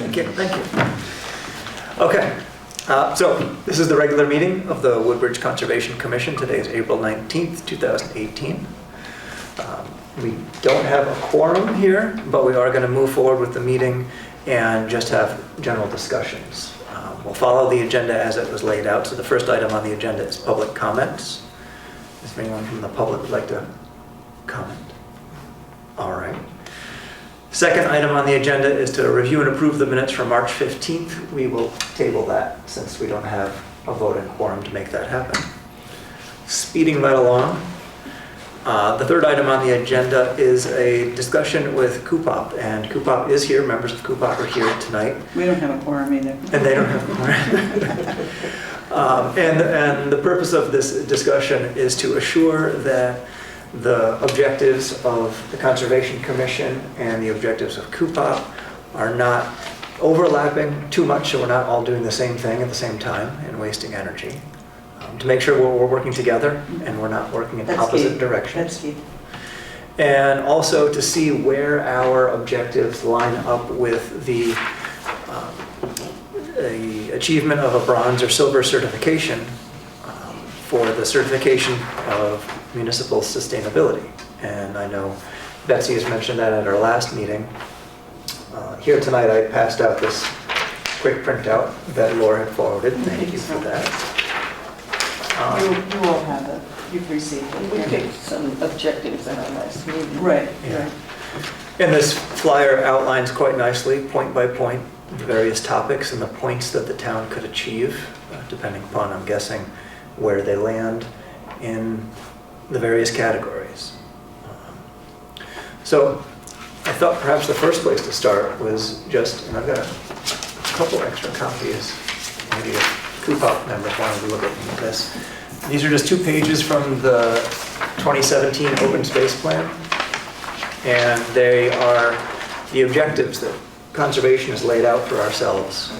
Thank you. Thank you. Okay, so this is the regular meeting of the Woodbridge Conservation Commission. Today is April 19th, 2018. We don't have a quorum here, but we are going to move forward with the meeting and just have general discussions. We'll follow the agenda as it was laid out. So the first item on the agenda is public comments. Is there anyone from the public would like to comment? All right. Second item on the agenda is to review and approve the minutes from March 15th. We will table that since we don't have a voting quorum to make that happen. Speeding right along. The third item on the agenda is a discussion with CUPOP, and CUPOP is here. Members of CUPOP are here tonight. We don't have a quorum either. And they don't have a quorum. And the purpose of this discussion is to assure that the objectives of the Conservation Commission and the objectives of CUPOP are not overlapping too much, so we're not all doing the same thing at the same time and wasting energy. To make sure we're working together and we're not working in opposite directions. That's key. And also to see where our objectives line up with the achievement of a bronze or silver certification for the certification of municipal sustainability. And I know Betsy has mentioned that at our last meeting. Here tonight I passed out this quick printout that Laura had forwarded. Thank you for that. You all have it. You've received it. We picked some objectives in our last meeting. Right, Yeah. right. And this flyer outlines quite nicely, point by point, the various topics and the points that the town could achieve, depending upon, I'm guessing, where they land in the various categories. So I thought perhaps the first place to start was just, and I've got a couple extra copies, maybe if CUPOP members wanted to look at this. These are just 2 pages from the 2017 Open Space Plan. And they are the objectives that conservation has laid out for ourselves.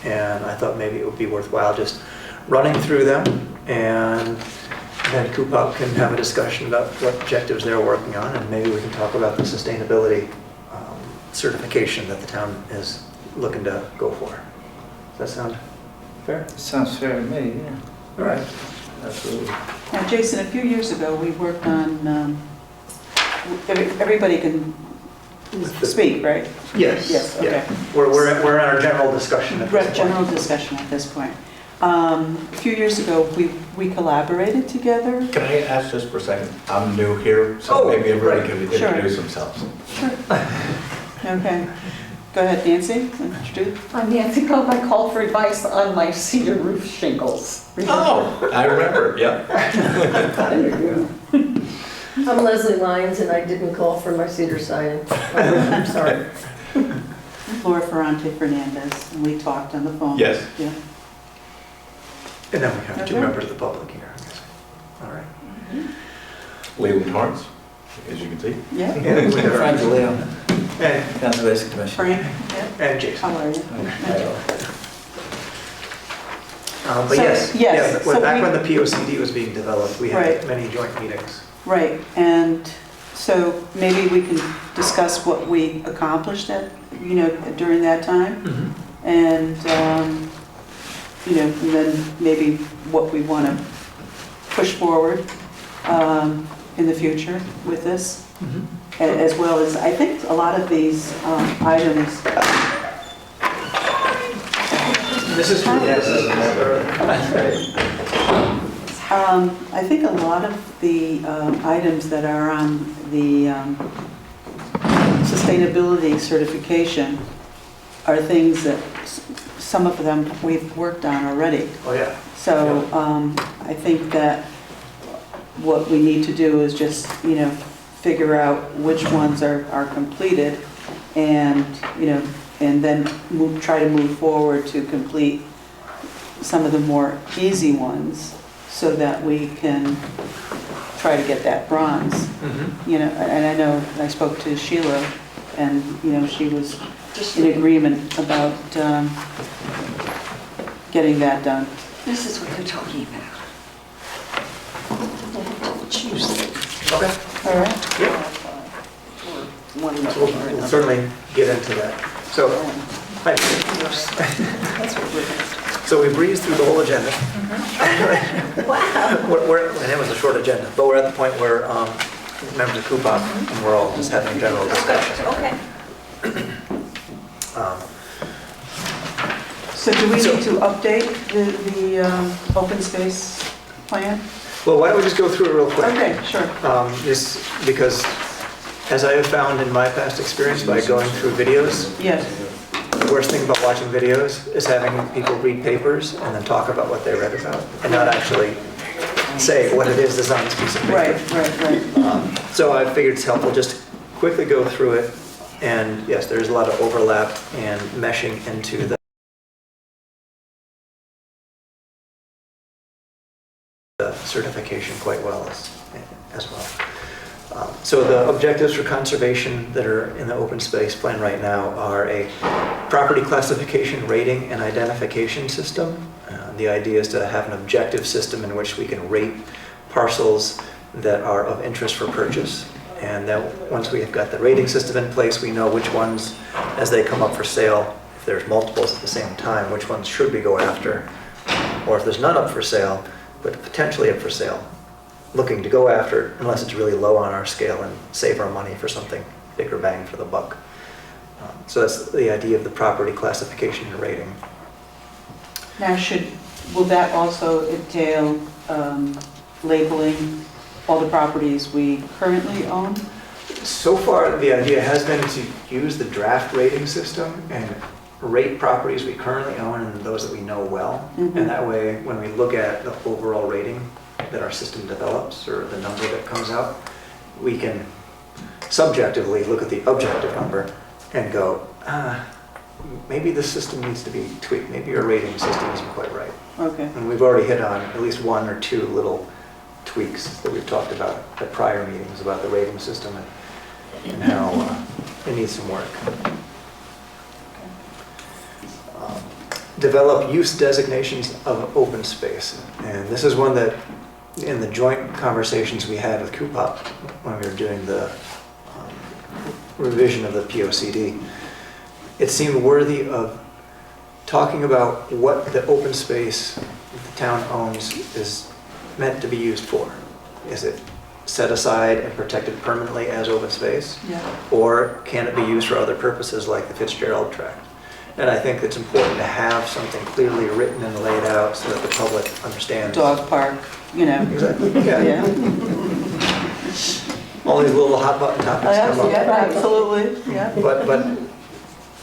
And I thought maybe it would be worthwhile just running through them, and then CUPOP can have a discussion about what objectives they're working on, and maybe we can talk about the sustainability certification that the town is looking to go for. Does that sound fair? Sounds fair to me, yeah. All right. Absolutely. Now, Jason, a few years ago, we worked on, everybody can speak, right? Yes. Yes, okay. Yeah. We're in our general discussion at this point. General discussion at this point. A few years ago, we collaborated together. Can I ask just for a second? I'm new here, so maybe everybody can Sure. introduce themselves. Sure. Okay. Go ahead, Nancy. Introduce. I'm Nancy Pope. I called for advice on my cedar roof shingles. Oh, I remember, yeah. I'm Leslie Lyons, and I didn't call for my cedar siding. I'm sorry. Laura Ferrante Fernandez, and we talked on the phone. Yes. Yeah. And then we have 2 Okay. members of the public here, I guess. All right. Leland Torrance, as you can see. Yeah. And we have Frank Leo, And, Conservation Commission. Frank. Yeah. and Jason. How are you? But So, yes, yes, yeah, so back we- when the POCD was being developed, we had Right. many joint meetings. Right, and so maybe we can discuss what we accomplished during that time, and, and then maybe what we want to push forward in the future with this, as well as, I think a lot of these items. This is, yes. I think a lot of the items that are on the sustainability certification are things that some of them we've worked on already. Oh, yeah. So I think that what we need to do is just, figure out which ones are completed, and, and then try to move forward to complete some of the more easy ones, so that we can try to get that bronze. And I know I spoke to Sheila, and she was in agreement about getting that done. This is what they're talking about. Tuesday. Okay. All right. Yeah. One So we'll certainly get into that. So, hi. That's what we're gonna So we breezed through the whole agenda. do. Wow. And it was a short agenda, but we're at the point where members of CUPOP, and we're all just having a general discussion. Okay. Um, So do we So- need to update the open space plan? Well, why don't we just go through it real quick? Okay, sure. Just because, as I have found in my past experience by going through videos, Yes, the worst thing about watching videos is having people read papers and then talk about what they read about, and not actually say what it is that's on this piece of paper. right. So I figured it's helpful just to quickly go through it, and yes, there's a lot of overlap and meshing into the certification quite well as well. So the objectives for conservation that are in the open space plan right now are a property classification, rating, and identification system. The idea is to have an objective system in which we can rate parcels that are of interest for purchase. And then once we have got the rating system in place, we know which ones, as they come up for sale, if there's multiples at the same time, which ones should we go after? Or if there's none up for sale, but potentially up for sale, looking to go after it unless it's really low on our scale and save our money for something bigger bang for the buck. So that's the idea of the property classification and rating. Now, will that also entail labeling all the properties we currently own? So far, the idea has been to use the draft rating system and rate properties we currently own and those that we know well. Mhm. And that way, when we look at the overall rating that our system develops, or the number that comes out, we can subjectively look at the objective number and go, maybe this system needs to be tweaked. Maybe your rating system isn't quite right. Okay, And we've already hit on at least one or two little tweaks that we've talked about at prior meetings about the rating system and how it needs some work. Develop use designations of open space. And this is one that, in the joint conversations we had with CUPOP when we were doing the revision of the POCD, it seemed worthy of talking about what the open space the town owns is meant to be used for. Is it set aside and protected permanently as open space? yeah. Or can it be used for other purposes like the Fitzgerald Tract? And I think it's important to have something clearly written and laid out so that the public understands. Dog park, you know. Exactly, yeah. Yeah. All these little hot button topics come up. Yeah, absolutely, yeah. But,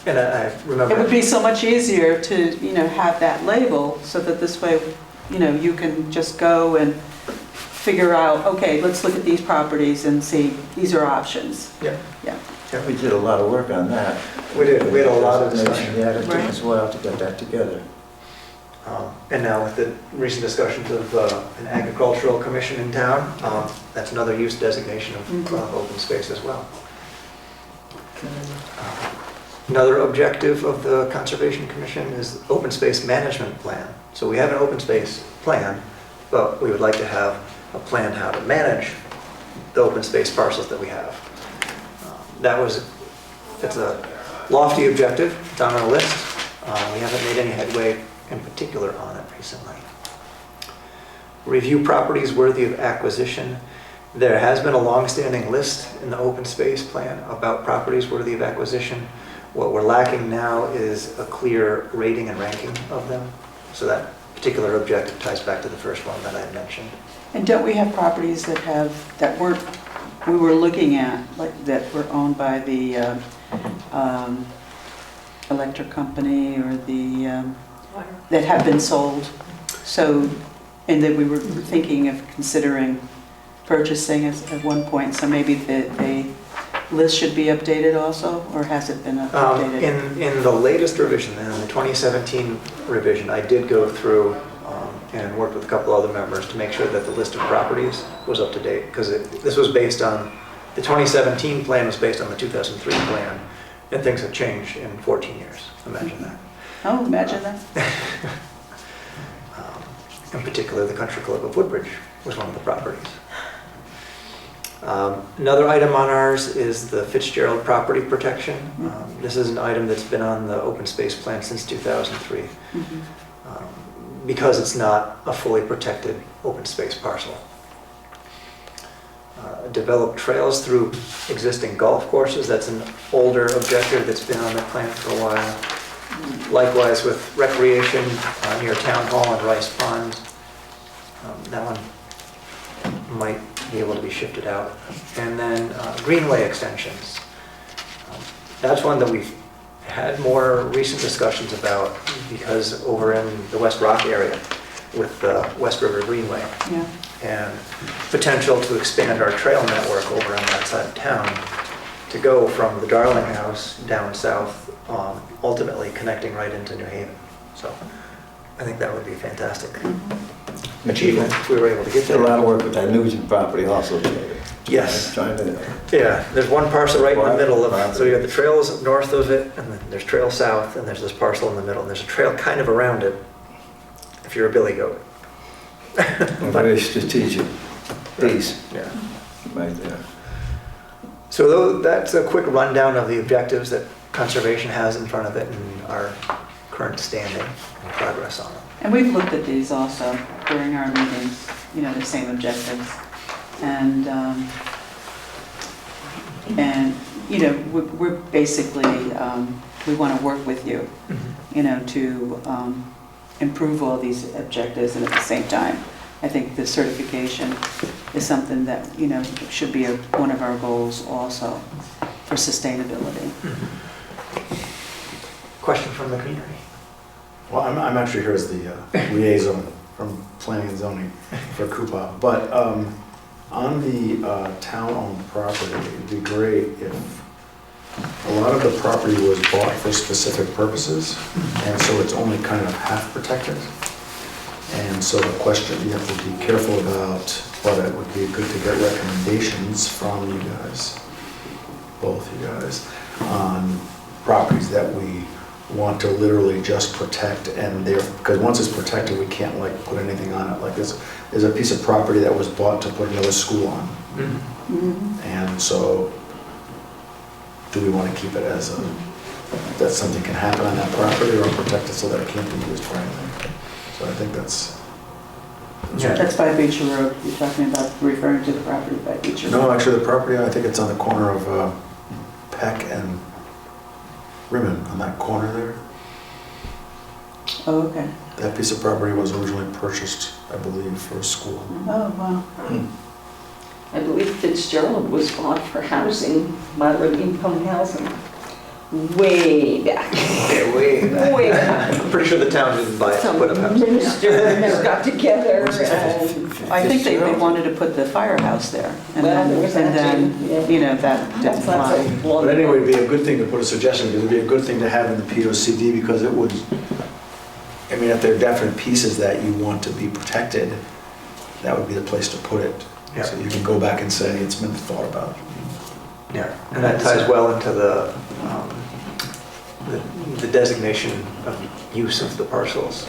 and I remember. It would be so much easier to, have that label so that this way, you can just go and figure out, okay, let's look at these properties and see, these are options. Yeah, Yeah. We did a lot of work on that. we did, we had a lot of discussion. Yeah, it took Right. us a while to get that together. And now with the recent discussions of an agricultural commission in town, that's another use designation of open space as well. Another objective of the Conservation Commission is open space management plan. So we have an open space plan, but we would like to have a plan how to manage the open space parcels that we have. It's a lofty objective, it's on our list. We haven't made any headway in particular on it recently. Review properties worthy of acquisition. There has been a long-standing list in the open space plan about properties worthy of acquisition. What we're lacking now is a clear rating and ranking of them. So that particular objective ties back to the first one that I had mentioned. And don't we have properties that we were looking at, like, that were owned by the electric company or that have been sold? So, and that we were thinking of considering purchasing at one point, so maybe the list should be updated also, or has it been updated? In the latest revision, in the 2017 revision, I did go through and worked with a couple other members to make sure that the list of properties was up to date, because this was based on, the 2017 plan was based on the 2003 plan, and things have changed in 14 years. Imagine that. Oh, imagine that. In particular, the Country Club of Woodbridge was one of the properties. Another item on ours is the Fitzgerald property protection. This is an item that's been on the open space plan since 2003. Because it's not a fully protected open space parcel. Develop trails through existing golf courses. That's an older objective that's been on the plan for a while. Likewise with recreation near Town Hall and Rice Pond. That one might be able to be shifted out. And then greenway extensions. That's one that we've had more recent discussions about because over in the West Rock area with the West River Greenway. Yeah. And potential to expand our trail network over on that side of town to go from the Darling House down south, ultimately connecting right into New Haven. So I think that would be a fantastic achievement if we were able to get Did a there. lot of work with that Nugent property also, Jerry. Yes. Trying to, Yeah, there's one parcel right in the middle of, so you got the trails north of it, and then there's trail south, and there's this parcel in the middle, and there's a trail kind of around it, if you're a billy goat. a very strategic piece Yeah. right there. So that's a quick rundown of the objectives that conservation has in front of it and our current standing and progress on them. And we've looked at these also during our meetings, the same objectives. And we're basically, we want to work with you, to improve all these objectives, and at the same time, I think the certification is something that, should be one of our goals also for sustainability. Question from the community? Well, I'm actually here as the liaison from planning and zoning for CUPOP, but on the town-owned property, it'd be great if a lot of the property was bought for specific purposes, and so it's only kind of half protected. And so the question you have to be careful about, but it would be good to get recommendations from you guys, both you guys, on properties that we want to literally just protect, and because once it's protected, we can't put anything on it. Like there's a piece of property that was bought to put another school on. And so do we want to keep it as that something can happen on that property, or protect it so that it can't be used for anything? So I think that's Yeah. That's by Beecher Road. You're talking about referring to the property by Beecher Road. no, actually the property, I think it's on the corner of Peck and Rimmon, on that corner there. Oh, okay. That piece of property was originally purchased, I believe, for a school. Oh, wow. I believe Fitzgerald was bought for housing, moderate income housing, way back. Yeah, way back. Way back. I'm pretty sure the town didn't buy it to Some put up houses. ministers got together and, I think they wanted to put the firehouse there. And well, there then, was and that then, too, yeah. that didn't That's not fly. so long. But anyway, it'd be a good thing to put a suggestion, because it'd be a good thing to have in the POCD, because it would, I mean, if there are definite pieces that you want to be protected, that would be the place to put it. Yeah. So you can go back and say, it's been thought about. Yeah, and that ties well into the designation of use of the parcels.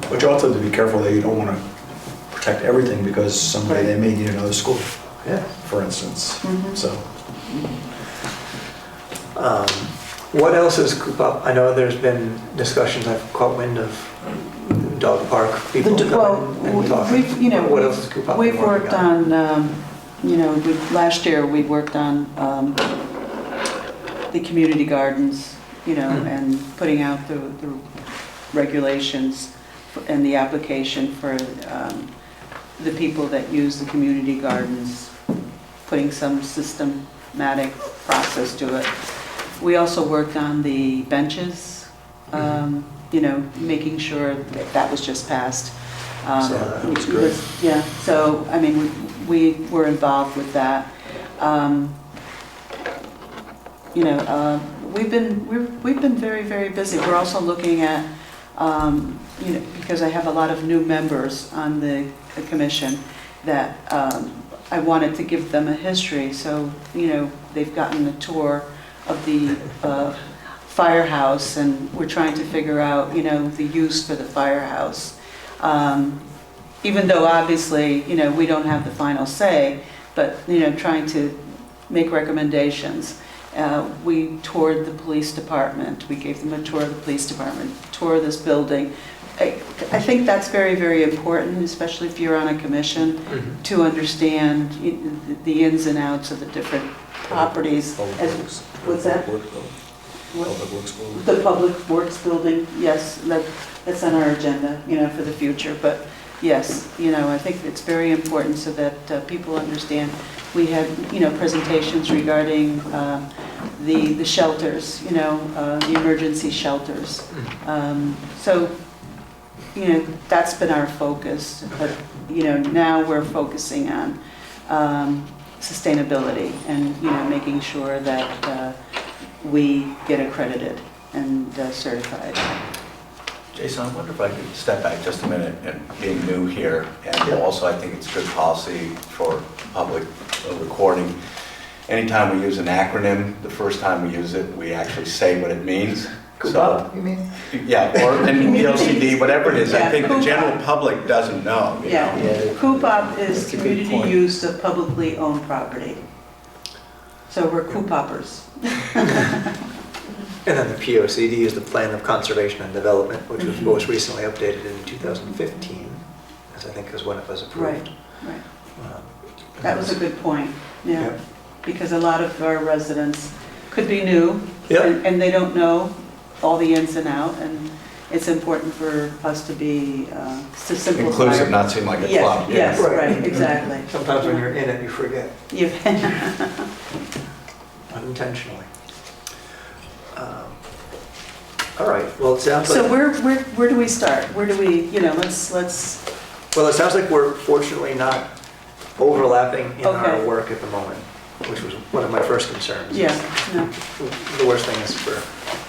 But you also have to be careful that you don't want to protect everything, because someday they may need another school, Yeah. for instance. Mhm. So, What else is CUPOP? I know there's been discussions, I've caught wind of dog park people Well, coming and talking. What else is CUPOP we've working worked on, last year we worked on the community gardens, and putting out the regulations and the application for the people that use the community gardens, putting some systematic process to it. We also worked on the benches, making sure that was just passed. So that was great. Yeah, so, I mean, we were involved with that. We've been very, very busy. We're also looking at, because I have a lot of new members on the commission, that I wanted to give them a history. So, they've gotten a tour of the firehouse, and we're trying to figure out, the use for the firehouse. Even though obviously, we don't have the final say, but, trying to make recommendations. We toured the police department, we gave them a tour of the police department, tour of this building. I think that's very, very important, especially if you're on a commission, to understand the ins and outs of the different properties. What's that? Public Works Building. The Public Works Building, yes, that's on our agenda, for the future. But yes, I think it's very important so that people understand. We had, presentations regarding the shelters, the emergency shelters. So, that's been our focus. But, now we're focusing on sustainability and, making sure that we get accredited and certified. Jason, I wonder if I could step back just a minute, and being new here, and also I think it's good policy for public recording. Anytime we use an acronym, the first time we use it, we actually say what it means. CUPOP, you mean? Yeah, or in PLCD, whatever it is, I think the general public doesn't know. you Yeah, know. CUPOP is That's a good community point. use of publicly owned property. So we're CUPOPers. And then the POCD is the Plan of Conservation and Development, which was most recently updated in 2015, as I think is when it was approved. Right. Um, That was a good point, yeah. Yeah. Because a lot of our residents could be new, Yeah. and they don't know all the ins and out, and it's important for us to be, to simplify. Inclusive, not seem like a Yes, club. yes, Right. right, exactly. Sometimes when you're in it, you forget, You- unintentionally. All right, well, it sounds So like, where do we start? Where do we, let's, well, it sounds like we're fortunately not overlapping in our Okay. work at the moment, which was one of my first concerns. yeah, no. The worst thing is for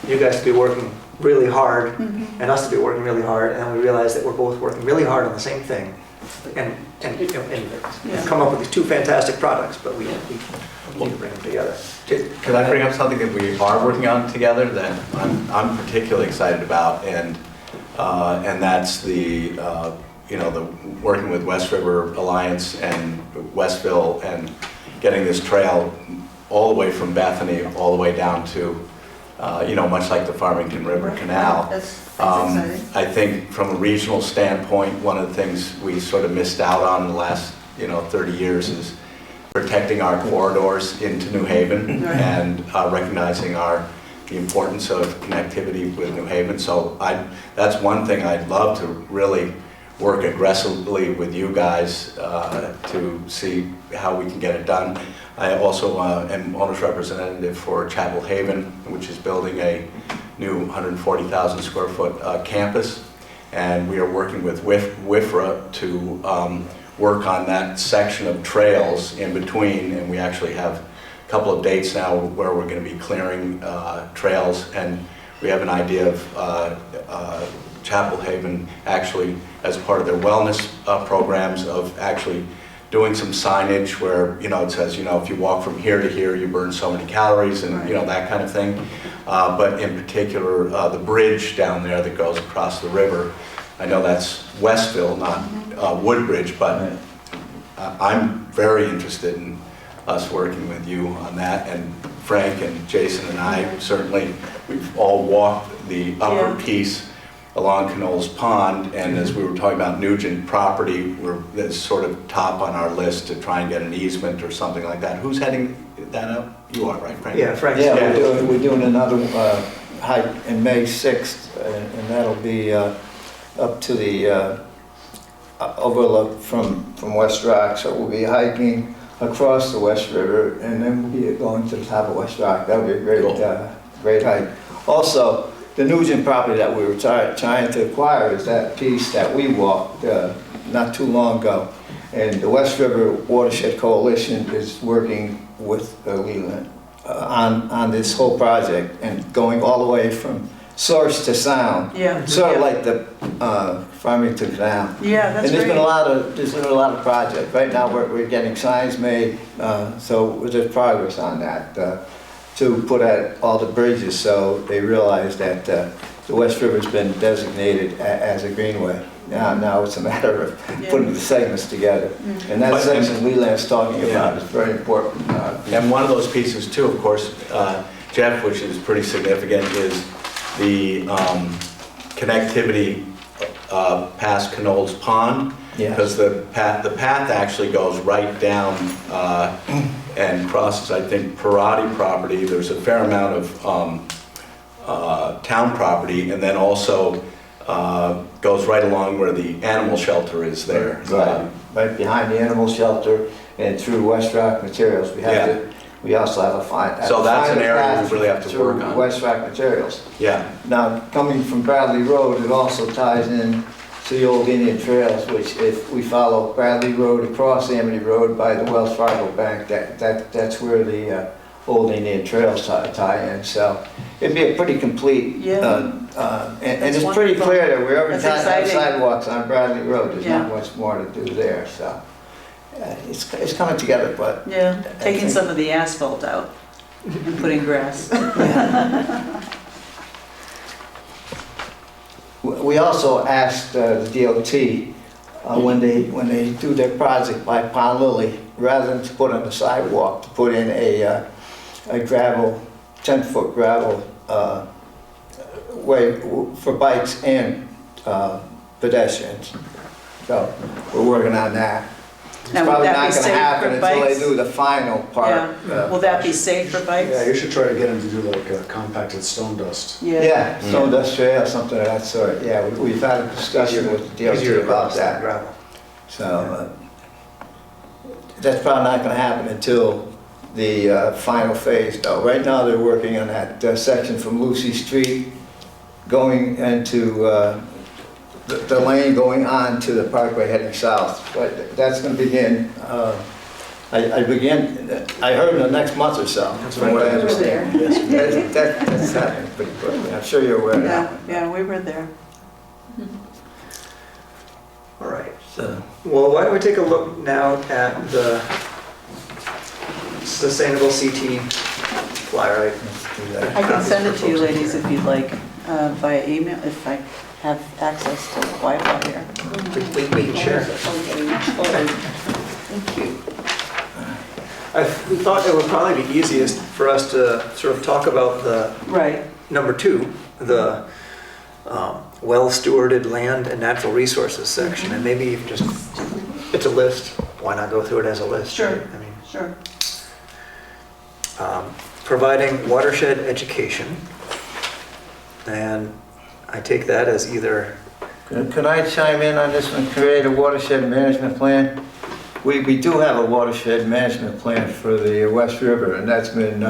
you guys to be working really hard Mhm. and us to be working really hard, and then we realize that we're both working really hard on the same thing and Yeah. come up with these two fantastic products, but we need to bring them together. Can I bring up something that we are working on together that I'm particularly excited about, and that's the the working with West River Alliance and Westville and getting this trail all the way from Bethany all the way down to much like the Farmington River Canal. That's exciting. I think from a regional standpoint, one of the things we sort of missed out on in the last 30 years is protecting our corridors into New Haven Right. and recognizing the importance of connectivity with New Haven. So that's one thing I'd love to really work aggressively with you guys to see how we can get it done. I also am owner's representative for Chapel Haven, which is building a new 140,000 square foot campus, and we are working with WIFRA to work on that section of trails in between, and we actually have a couple of dates now where we're going to be clearing trails, and we have an idea of Chapel Haven actually, as part of their wellness programs, of actually doing some signage where, it says, if you walk from here to here, you burn so many calories, and, that kind of thing. But in particular, the bridge down there that goes across the river, I know that's Westville, not Woodbridge, but I'm very interested in us working with you on that, and Frank and Jason and I certainly, we've all walked the upper Yeah. piece along Canol's Pond, and as we were talking about Nugent property, that's sort of top on our list to try and get an easement or something like that. Who's heading that up? You are, right, Frank? Yeah, Frank's. Yeah, we're doing another hike in May 6th, and that'll be up to the overlook from West Rock. So we'll be hiking across the West River, and then we'll be going to the top of West Rock. That'll be a great, Cool. great hike. Also, the Nugent property that we were trying to acquire is that piece that we walked not too long ago. And the West River Watershed Coalition is working with Leland on this whole project and going all the way from source to sound. Yeah. Sort of yeah. like the Farmington Canal. Yeah, that's And there's great. been a lot of projects. Right now we're getting signs made, so there's progress on that to put at all the bridges so they realize that the West River's been designated as a greenway. Now it's a matter of putting the segments together. Mm-hmm. And that But- section Leland's talking Yeah. about is very important. And one of those pieces too, of course, Jeff, which is pretty significant, is the connectivity past Canol's Pond. Yes. Because the path actually goes right down and crosses, I think, Parati property. There's a fair amount of town property, and then also goes right along where the animal shelter is there. Right behind the animal shelter and through West Rock Materials. We also have a fine. So that's an area we really have to work on. West Rock Materials. Yeah, Now, coming from Bradley Road, it also ties in to the old Indian Trails, which if we follow Bradley Road across Amity Road by the Wells Fargo Bank, that's where the old Indian Trails tie in. So it'd be a pretty complete, Yeah. and That's it's pretty wonderful. clear that wherever That's you have exciting. sidewalks on Bradley Road, there's not Yeah. much more to do there, so. It's coming together, but Yeah, taking some of the asphalt out and putting grass. we also asked the DOT, when they do their project by Pond Lily, rather than to put on the sidewalk, to put in a gravel, 10-foot gravel way for bikes and pedestrians. So we're working on that. It's Now, would probably that not be gonna safe happen for until they bikes? do the final part. Yeah. Will that be safe for bikes? Yeah, you should try to get them to do like a compacted stone dust. Yeah, so industrial or something of that sort. Yeah, we've had a discussion with the Easier DOT to about cross than that. gravel. So that's probably not going to happen until the final phase, though. Right now, they're working on that section from Lucy Street going into the lane going on to the Parkway heading south. But that's going to begin. I heard in the next month or so. That's from what I right. We were understand. there. That's happening pretty quickly. I'm sure you're aware of that. Yeah, we were there. All right. So, Well, why don't we take a look now at the Sustainable CT flyer. let's do that. I can send it to you ladies if you'd like, via email, if I have access to Wi-Fi here. We can share. Thank you. I thought it would probably be easiest for us to sort of talk about the Right, number 2, the well-stewarded land and natural resources section, and maybe if just, it's a list, why not go through it as a list? Sure. right? I mean, sure. providing watershed education, and I take that as either, Can I chime in on this one, create a watershed management plan? We do have a watershed management plan for the West River, and that's been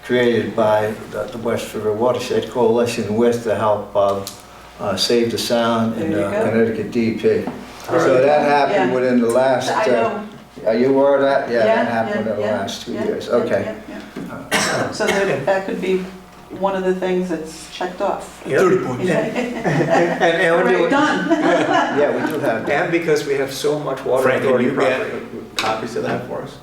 created by the West River Watershed Coalition with the help of Save the Sound and There you go. Connecticut DEP. All So right. that happened Yeah. within the last, I know. are you aware of that? Yeah, that happened yeah, in the yeah, last 2 yeah, years, yeah, okay. yeah. So that could be one of the things that's checked off. Yep. 30 points. and we're Already doing, done. Yeah, we do have that. and because we have so much water Frank, can authority you property. get copies of that for us?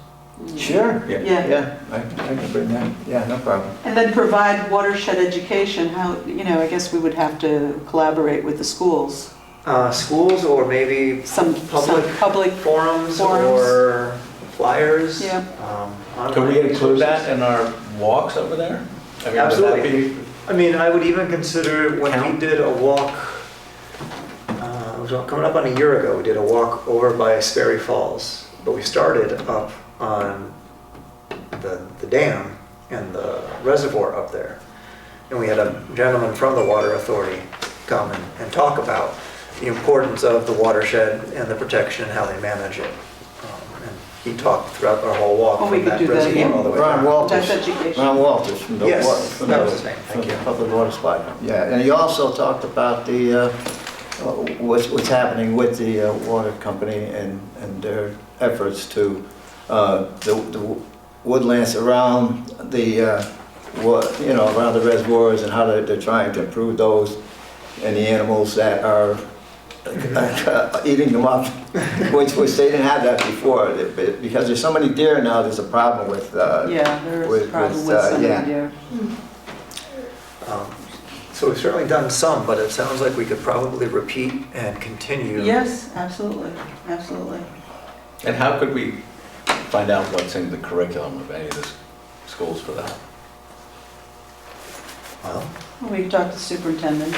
Sure. Yeah, Yeah, I can bring that, yeah, no problem. and then provide watershed education, how, I guess we would have to collaborate with the schools. Schools or maybe Some public, forums Forums. or flyers. Yeah. Can we online include resources. that in our walks over there? I mean, would that Absolutely. be- I mean, I would even consider when we Count. did a walk, it was coming up on a year ago, we did a walk over by Sperry Falls, but we started up on the dam and the reservoir up there. And we had a gentleman from the Water Authority come and talk about the importance of the watershed and the protection and how they manage it. And he talked throughout our whole walk Oh, we from could that do that reservoir again. all the way Ron down. Walters. that's education. Ron Walters from the. Yes, from that the- was his name, thank from you. the Public Water Supply. Yeah, and he also talked about the, what's happening with the water company and their efforts to, the woodlands around the, around the reservoirs and how they're trying to improve those, and the animals that are eating them up, which they didn't have that before. Because there's so many deer now, there's a problem with, Yeah, there is a with- problem with, with some of yeah. the deer. So we've certainly done some, but it sounds like we could probably repeat and continue. Yes, absolutely, absolutely. And how could we find out what's in the curriculum of any of the schools for that? Well, We can talk to superintendents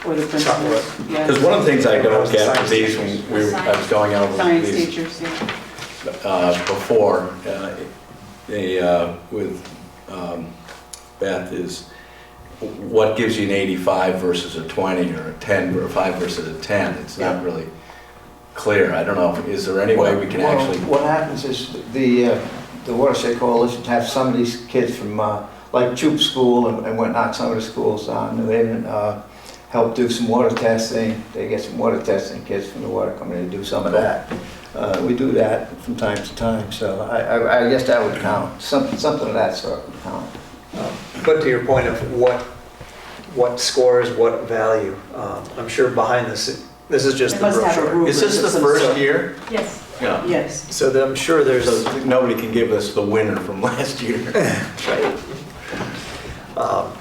or the Talk principals. Because Yeah, one of the things I don't get Science with these, teachers. when I was going over science these teachers, yeah. before, with Beth, is what gives you an 85 versus a 20, or a 10, or a 5 versus a 10? It's not really clear. I don't know, is there any way we can Well, actually? What happens is the Watershed Coalition have some of these kids from, like CUPOP school and whatnot, some of the schools on New Haven, help do some water testing. They get some water testing kids from the water company to do some of that. We do that from time to time, so I guess that would count. Something of that sort would count. but to your point of what scores, what value, I'm sure behind this is just They the must have a brochure. rubric. Is this the of some first sort. year? Yes. Yeah. Yes. So that I'm sure there's, So nobody can give us the winner from last year. right. But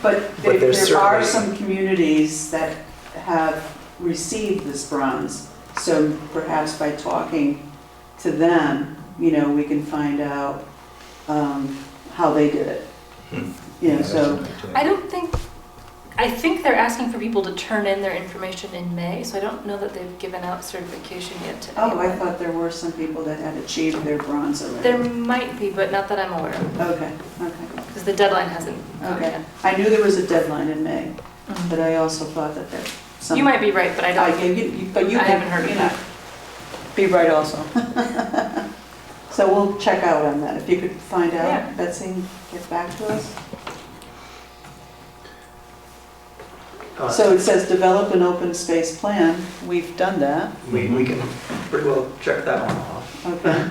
But there there's are certainly- some communities that have received this bronze. So perhaps by talking to them, we can find out how they did it. So, I think they're asking for people to turn in their information in May, so I don't know that they've given out certification yet to oh, I anyone. thought there were some people that had achieved their bronze There already. might be, but not that I'm aware of, Okay, because the deadline hasn't come okay. yet. I knew there was a deadline in May, but I also thought that there some. You might be right, but I don't. But you I can, haven't heard of you know, that. be right also. So we'll check out on that. If you could find Yeah. out, Betsy, and get back to us. So it says develop an open space plan. We've done that. We can pretty well check that one off. Okay.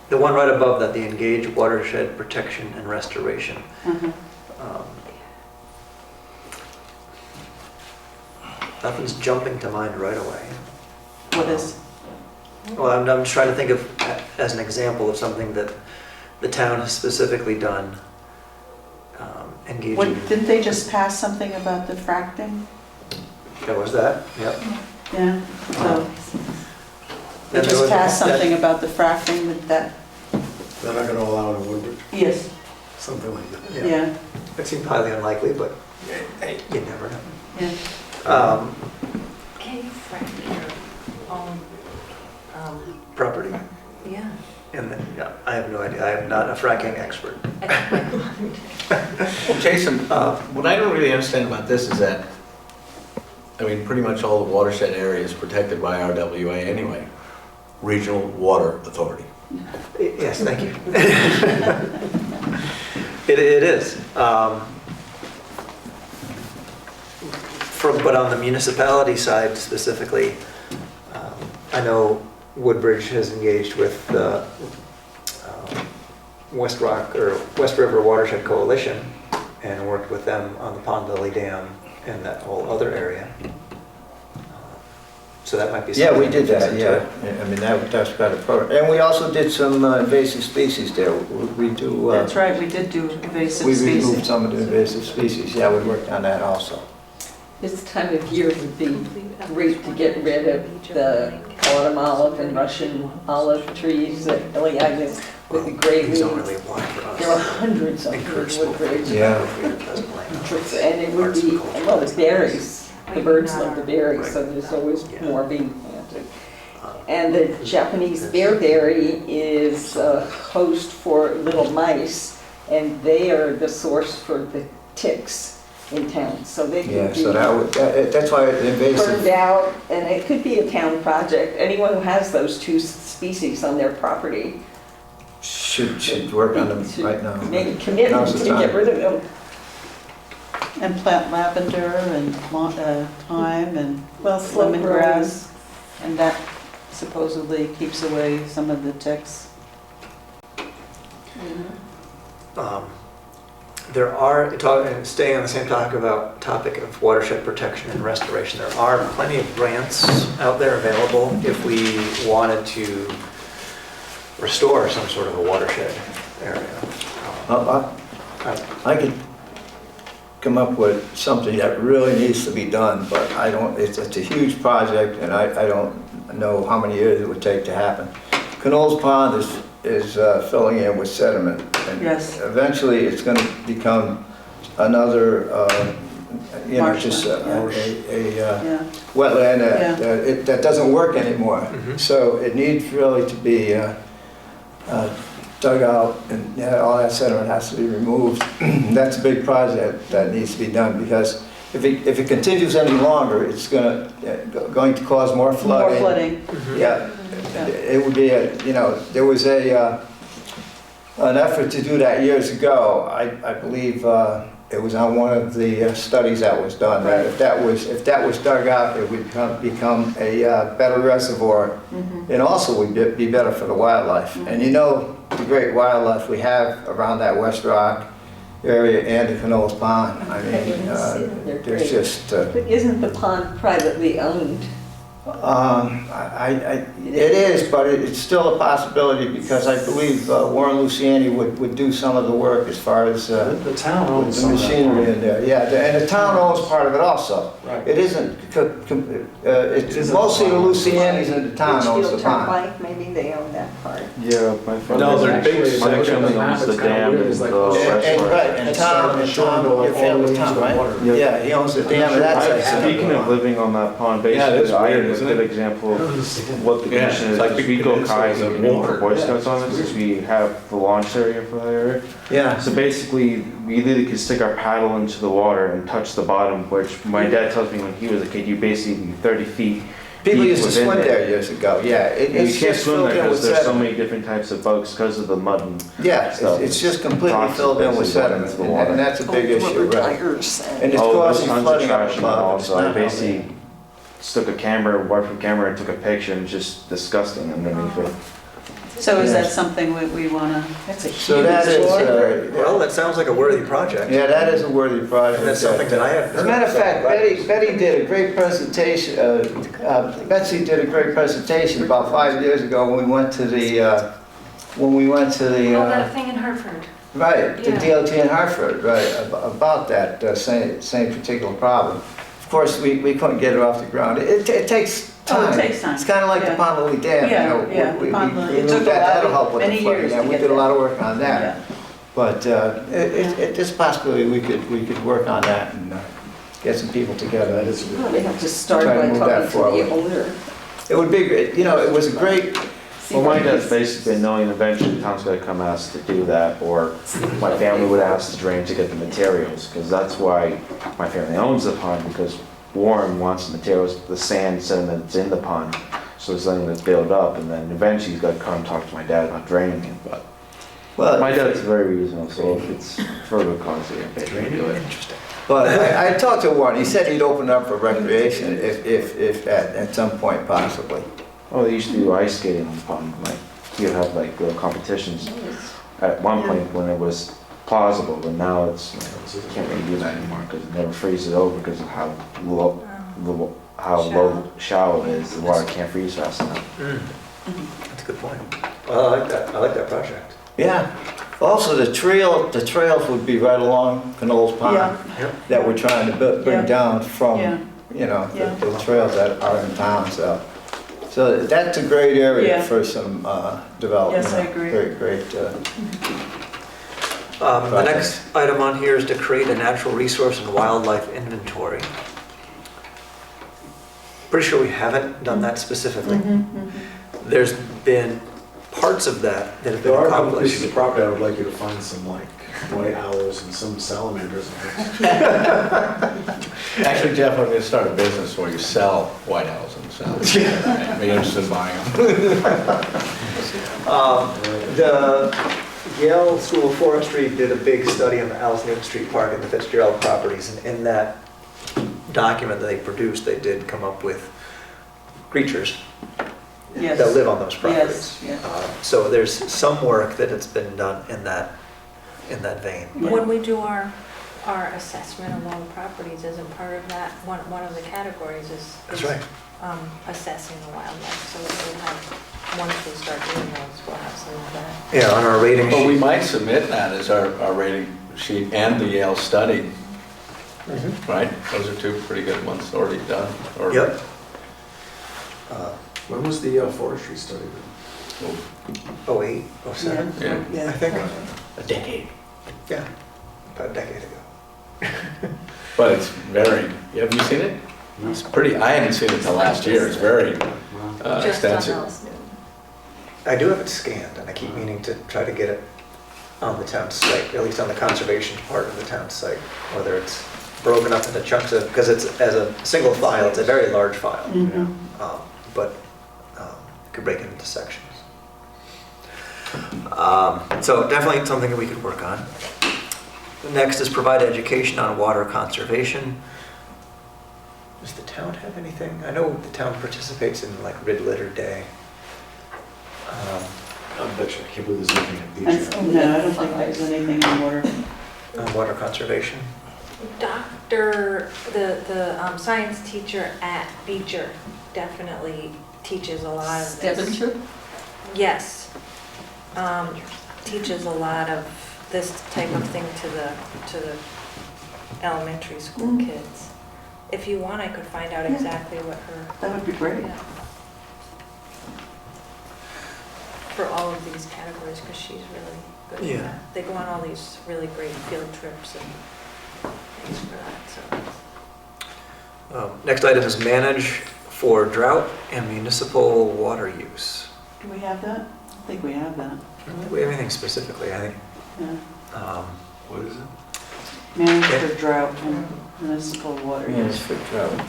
The one right above that, the engage watershed protection and restoration. Uh-huh. Nothing's jumping to mind right away. What is, Well, I'm just trying to think of, as an example of something that the town has specifically done, engaging. didn't they just pass something about the fracking? There was that, yep. Yeah, so they And there just was- passed something about the fracking that, They're not gonna allow it in Woodbridge, yes, something like that. yeah, It seemed highly unlikely, but you never know. yeah. Can you frack your own, Property, yeah. and then, yeah, I have no idea, I am not a fracking expert. Well, Jason, what I don't really understand about this is that, I mean, pretty much all the watershed area is protected by RWA anyway, Regional Water Authority. Yes, thank you. It is. But on the municipality side specifically, I know Woodbridge has engaged with the West River Watershed Coalition and worked with them on the Pond Lily Dam and that whole other area. So that might be something. Yeah, we did that, to- yeah. I mean, that's quite a program. And we also did some invasive species there. We do, That's right, we did do invasive we removed species. some of the invasive species. Yeah, we worked on that also. This time of year would be great to get rid of the autumn olive and Russian olive trees at Iliagnis with the gray These don't leaves. really apply for us. There are hundreds of them Encourage in smoke. Woodbridge. Yeah. And it would be, well, the berries, the birds love the berries, so there's always more being planted. And the Japanese bearberry is a host for little mice, and they are the source for the ticks in town, so they Yeah, could so be that's why the burned invasive, out, and it could be a town project. Anyone who has those two species on their property should work on them should right now. make a commitment Now's to the time. get rid of them. And plant lavender and thyme and Well, slow lemongrass. And that supposedly keeps away some of the ticks. There are, staying on the same topic of watershed protection and restoration, there are plenty of grants out there available if we wanted to restore some sort of a watershed area. I could come up with something that really needs to be done, but I don't, it's a huge project, and I don't know how many years it would take to happen. Knowles Pond is filling in with sediment, and Yes. eventually it's gonna become another, you know, just Yeah. wetland that doesn't work anymore. Mhm. So it needs really to be dug out, and all that sediment has to be removed. That's a big project that needs to be done, because if it continues any longer, it's going to cause more More flooding. flooding. Yeah, it would be you know, there was an effort to do that years ago. I believe it was on one of the studies that was done, that if that was dug out, it would become a better reservoir, and also would be better for the wildlife. And you know, the great wildlife we have around that West Rock area and the Knowles Pond. I mean, They're there's great. just, But isn't the pond privately owned? it is, but it's still a possibility, because I believe Warren Luciani would do some of the work as far as The town with owns the some of that machinery pond. in there. Yeah, and the town owns part of it also. Right. It isn't, it's isn't mostly the the pond. Lucianis and the town owns the Litchfield pond. Turnpike, maybe they own that part. Yeah, my family, No, they're big my sections. family owns the It's kinda dam weird. and It's like- the And, right, restaurant. and Tom, your family, Tom, right? Yeah. Yeah, he owns the dam, and that's. Speaking of living on that pond, Yeah, it is basically, I weird, have a isn't good it? example of what the Yeah, condition it's is. like Because big we go peninsulas kayaking of canoeing water. for Boy Scouts on it, since we have the launch area for that area. Yeah. So basically, we literally could stick our paddle into the water and touch the bottom, which my dad tells me when he was a kid, you basically 30 feet. People deep used to within swim there. there years ago, yeah. And you It's can't just swim filled there in with because there's so sediment. many different types of bugs because of the mud and Yeah, stuff. it's just completely Toxic filled in with basically going sediment, into the water. and that's a big issue, right? Tires And it's oh, there's causing tons of flooding up trash and above. all, It's so I not basically took a camera, wiped the camera, and took a picture, and it's just disgusting underneath it. So is that Yes. something we want to? That's a So that huge is, water. Well, that sounds like a worthy project. yeah, that is a worthy project. And that's something that I have. As a matter of fact, Betty did a great presentation, Betsy did a great presentation about 5 years ago when we went to the, Oh, that thing in Hartford. right, the Yeah. DLT in Hartford, right, about that same particular problem. Of course, we couldn't get it off the ground. It takes Oh, time. it takes time. It's kind of like the Yeah. Pond Lily Dam, you Yeah, know. yeah, we- the Pond we Lily- it moved took a that- lot that'll of- help with the many flooding. years Yeah, to we get did a lot that. of work on that. Yeah. But it's possibly we could work on that and get some people together. That is Well, They have to start Try to by move talking that to the forward. owner. It would be, great. You know, it was a great, Well, my dad's basically been knowing eventually the town's gonna come ask to do that, or my family would ask the drain to get the materials, because that's why my family owns the pond, because Warren wants the materials, the sand sediment that's in the pond, so it's letting it build up, and then eventually he's gotta come talk to my dad about draining it, but my well, dad's very reasonable, so if it's for a good cause, yeah, basically do it. Interesting. but I talked to Warren. He said he'd open up for recreation if at some point possibly. Oh, they used to do ice skating on the pond, like, you'd have like little competitions at one point when it was plausible, but now it's, you can't really do that anymore, because it never freezes over because of how low shallow it is, the water can't freeze fast enough. That's a good point. Well, I like that. I like that project. Yeah. Also, the trails would be right along Knowles Pond Yeah. that we're trying to Yeah. bring down from, Yeah. you know, Yeah. the trails that are in town, so. So that's a great area Yeah. for some development. Yes, I agree. Great. The next item on here is to create a natural resource and wildlife inventory. Pretty sure we haven't done that specifically. There's been parts of that that have been There are a couple pieces accomplished. of property I would like you to find some like white owls and some salamanders and things. Actually, Jeff, I'm gonna start a business where you sell white owls and sell. Be interested in buying them. The Yale School of Forestry did a big study on the Alice Newton Street Park and the Fitzgerald properties, and in that document that they produced, they did come up with creatures Yes. that live on those properties. Yes, yeah. So there's some work that has been done in that vein. Yeah. When we do our assessment of all the properties, isn't part of that, one of the categories is That's right. assessing the wildlife, so we'll have, once we start doing those, we'll have some of that. Yeah, on our rating Well, we sheet. might submit that as our rating sheet and the Yale study, Mhm. right? Those are two pretty good ones already done. or- Yep. When was the forestry study done? 08, 07, Yeah. I think. A decade. Yeah, about a decade ago. But it's very, have you seen it? It's pretty, I hadn't seen it till last year, it's very Just on extensive. those. I do have it scanned, and I keep meaning to try to get it on the town site, at least on the conservation part of the town site, whether it's broken up into chunks of, because it's, as a single file, it's a very large file, Mhm. but you could break it into sections. So definitely something that we could work on. Next is provide education on water conservation. Does the town have anything? I know the town participates in like Rid Litter Day. I bet you, I can't believe there's anything in And- Beecher. No, I don't think there's anything in water. On water conservation. The science teacher at Beecher definitely teaches a lot of this. Devonshire? Yes. Teaches a lot of this type of thing to the elementary school kids. If you want, I could find out Yeah. exactly what her. That would be great. Yeah. For all of these categories, because she's really good Yeah. at that. They go on all these really great field trips and things for that, so. Next item is manage for drought and municipal water use. Do we have that? I think we have that. I don't think we have anything specifically, I think. Yeah. What is it? Manage for drought and municipal water Yeah, use. it's for drought.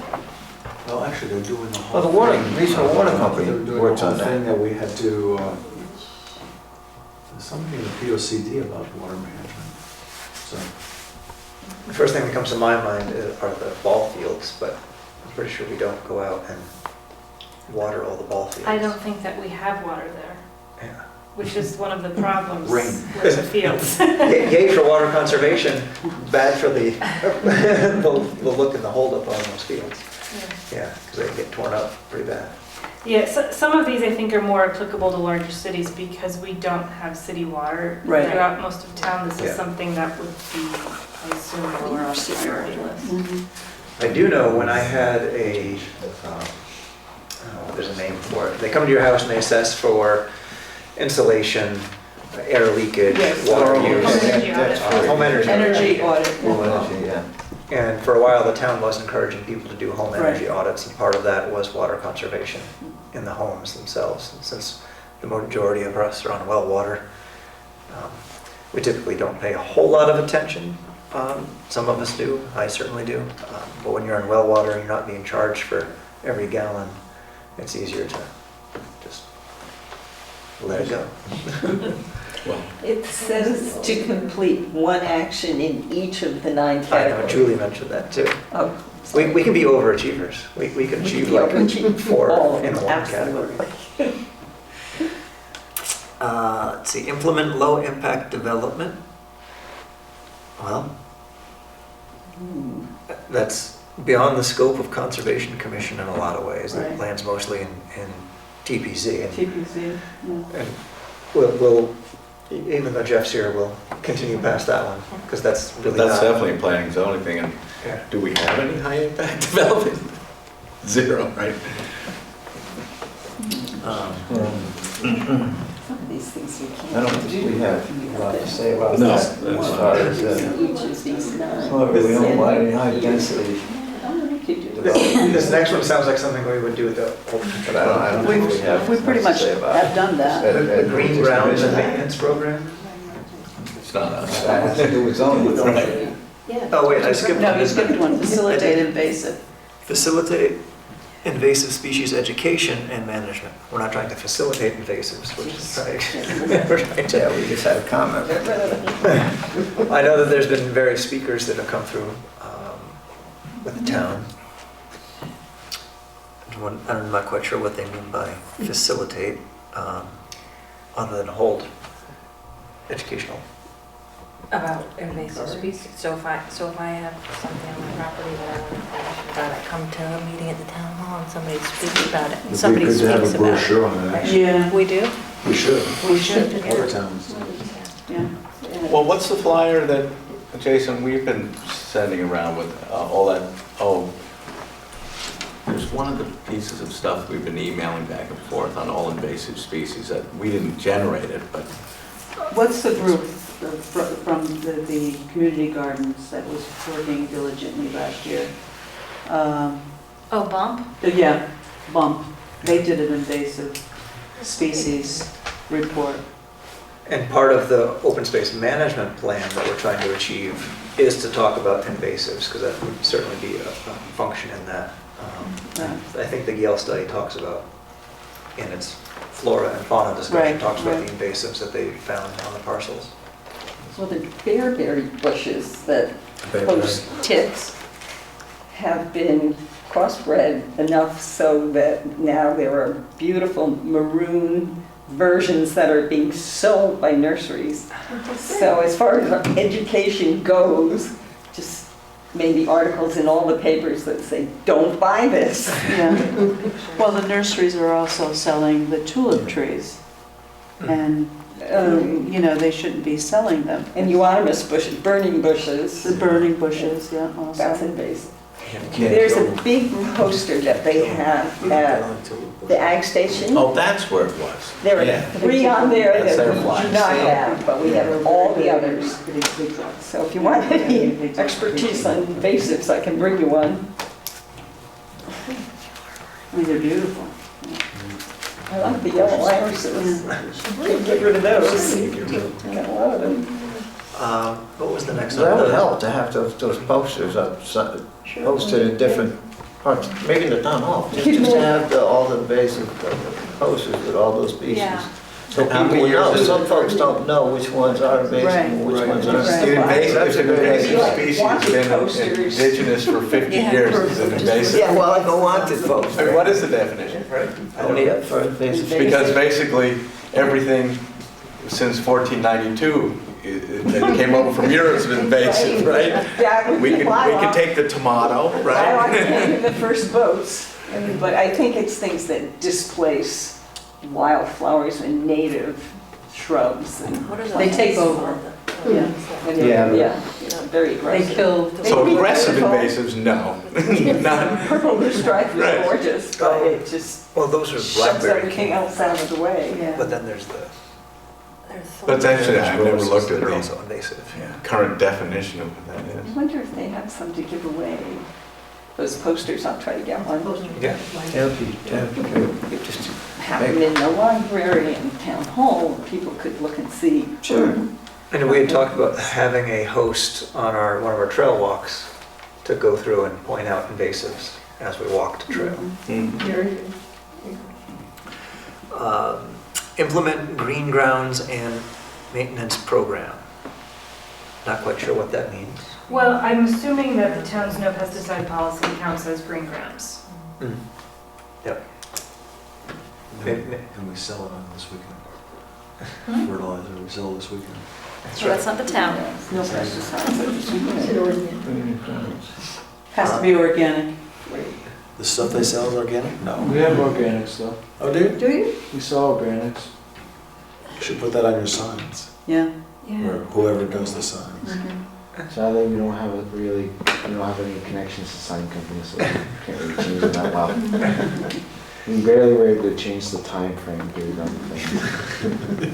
Well, actually, they're doing the Well, whole. the water, thing. regional water company They're doing works the whole on that. thing that we had to, there's something in the POCD about water management. So, The first thing that comes to my mind are the ball fields, but I'm pretty sure we don't go out and water all the ball fields. I don't think that we have water there, Yeah. which is one of the problems Rain. with the fields. Yay for water conservation, bad for the, the look and the holdup on those fields. Yeah, because they get torn up pretty bad. Yeah, so, some of these I think are more applicable to larger cities because we don't have city water Right. throughout most of town. This Yeah. is something that would be, I assume, lower on the priority list. Mhm. I do know when I had a, oh, there's a name for it. They come to your house and they assess for insulation, air leakage, Yes. water Oh, use. Home energy that's audit. right. Home energy. Energy audit. Well, energy, yeah. And for a while, the town was encouraging people to do home energy Right. audits, and part of that was water conservation in the homes themselves. And since the majority of us are on well water, we typically don't pay a whole lot of attention. Some of us do, I certainly do. But when you're on well water and you're not being charged for every gallon, it's easier to just let it go. Well, It says to complete one action in each of the 9 I know, categories. Julie mentioned that too. Oh, We can be overachievers. We can achieve like overachieve 4 all of in them, one category. absolutely. Let's see, implement low impact development. Well, that's beyond the scope of Conservation Commission in a lot of ways. It Right. lands mostly in TPC. TPC. Yeah. And we'll, even though Jeff's here, we'll continue past that one, because that's really that's not. definitely a planning and zoning thing, and Yeah. do we have any high impact development? Zero, right? Some of these things we can't. I don't think we have a lot to say about No, that. that's As far as, Each of these 9. well, we don't want any high density development. This next one sounds like something we would do with the But I don't think we have. We pretty much much to say about have done that. The green grounds and maintenance program? It's not us. That has to do with zoning. Right. Oh, wait, I skipped No, one. you skipped one, facilitate invasive. Facilitate invasive species education and management. We're not trying to facilitate invasives, we're just trying, we're trying Yeah, to. we just had a comment. I know that there's been various speakers that have come through with the town. I'm not quite sure what they mean by facilitate, other than hold educational. About invasive species, so if I have something on my property that I want information about, I come to a meeting at the town hall and somebody speaks about it. it'd be Somebody good to have speaks a about brochure on that. actually. Yeah, We do? We should. we should, Other towns. yeah. Well, what's the flyer that Jason, we've been sending around with all that, there's one of the pieces of stuff we've been emailing back and forth on all invasive species that we didn't generate it, but What's the group from the community gardens that was working diligently last year? Oh, bump? Yeah, BUMP. They did an invasive species report. And part of the open space management plan that we're trying to achieve is to talk about invasives, because that would certainly be a function in that. I think the Yale study talks about, in its flora and fauna discussion, Right, talks about right. the invasives that they found on the parcels. Well, the bearberry bushes that host ticks have been crossbred enough so that now there are beautiful maroon versions that are being sold by nurseries. So as far as education goes, just maybe articles in all the papers that say, don't buy this. Yeah. Well, the nurseries are also selling the tulip trees. And, you know, they shouldn't be selling them. And euonymus bushes, burning bushes. The burning bushes, yeah, That's also. invasive. There's a big poster that they have at the ag station. oh, that's where it was. There Yeah. are 3 on there That's that their we do flags. not have, but we have all the others. So if you want any expertise on invasives, I can bring you one. I mean, they're beautiful. I like the yellow irises. Can't get rid of those. Got a lot of them. What was the next So one? that would help to have those posters up, posted in different parts, maybe in the town hall, just to have all the basic posters with all those species. Yeah. So How people many will know, years is some it? folks don't know which ones are invasive and which ones aren't. Right. The invasive, That's if a an good invasive idea. species has been Posters. indigenous for 50 years, is it invasive? Yeah, well, I go wanted folks. I mean, what is the definition? Only up for invasive. Because basically, everything since 1492 that came over from Europe is invasive, right? That would We be could lilac. take the tomato, Lilac right? came in the first boats, but I think it's things that displace wildflowers and native shrubs. And What are They take over. Yeah. Yeah. yeah, very They aggressive. kill, So aggressive invasives, no. Not, Purple loosestrife Right. is gorgeous, but it just Well, those are shoves blackberry everything else out of the way. yeah. but then there's the. but actually, I've never looked at They're the also invasive, yeah. current definition of what that I is. wonder if they have some to give away. Those posters, I'll try to get one. Yeah. Just Have them in the library and town hall, people could look and see. Sure. And we had talked about having a host on one of our trail walks to go through and point out invasives as we walk the trail. Very good. Implement green grounds and maintenance program. Not quite sure what that means. Well, I'm assuming that the town's no pesticide policy counts as green grounds. Yep. And we sell it on this weekend. Fertilizer, we sell this weekend. That's Well, that's not the town. No pesticides. Has to be organic. The stuff they sell is organic? No. We have organic stuff. Oh, do you? Do you? We sell organics. You should put that on your signs, Yeah. or whoever does the signs. Sadly, we don't have any connections to sign companies, so we can't really change it that well. We barely were able to change the time frame to do things.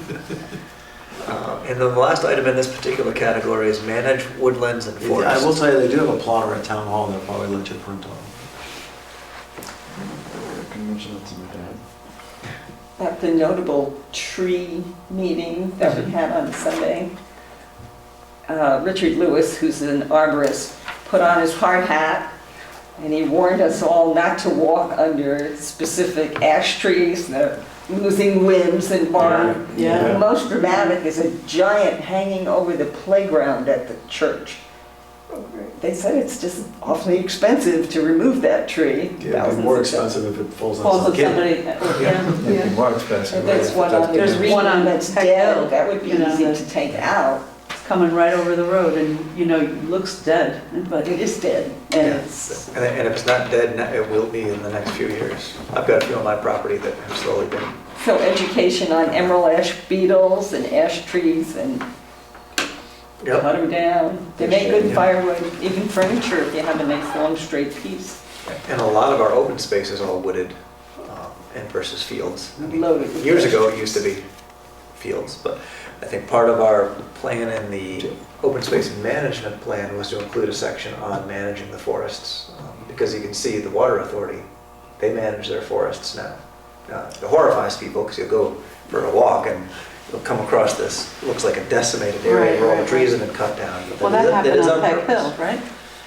And then the last item in this particular category is manage woodlands and I will forests. tell you, they do have a plotter at town hall, they'll probably let you print on. I can mention that to my dad. At the notable tree meeting that we had on Sunday, Richard Lewis, who's an arborist, put on his hard hat and he warned us all not to walk under specific ash trees that are losing limbs and bark. Yeah. The most dramatic is a giant hanging over the playground at the church. They said it's just awfully expensive to remove that tree. Yeah, it'd be Thousands more of dollars. expensive if it falls on Falls some on kid. somebody, yeah. It'd be more expensive. And there's one on, There's one on that's Peck Hill, dead, that would be you know, easy that- to take out, It's coming right over the road and, you know, it looks dead, but but it is dead. and it's, And if it's not dead, it will be in the next few years. I've got a few on my property that have slowly been. So education on emerald ash beetles and ash trees and Yep. cut them down. They make good firewood, even furniture, if you have a nice long straight piece. And a lot of our open space is all wooded and versus fields. I mean, Loaded with years ago, it vegetables. used to be fields, but I think part of our plan in the open space management plan was to include a section on managing the forests. Because you can see the water authority, they manage their forests now. It horrifies people because you'll go for a walk and you'll come across this, looks like a decimated area Right, where all right, the trees right. have been cut down. But Well, that that is happened on Peck purpose. Hill, right?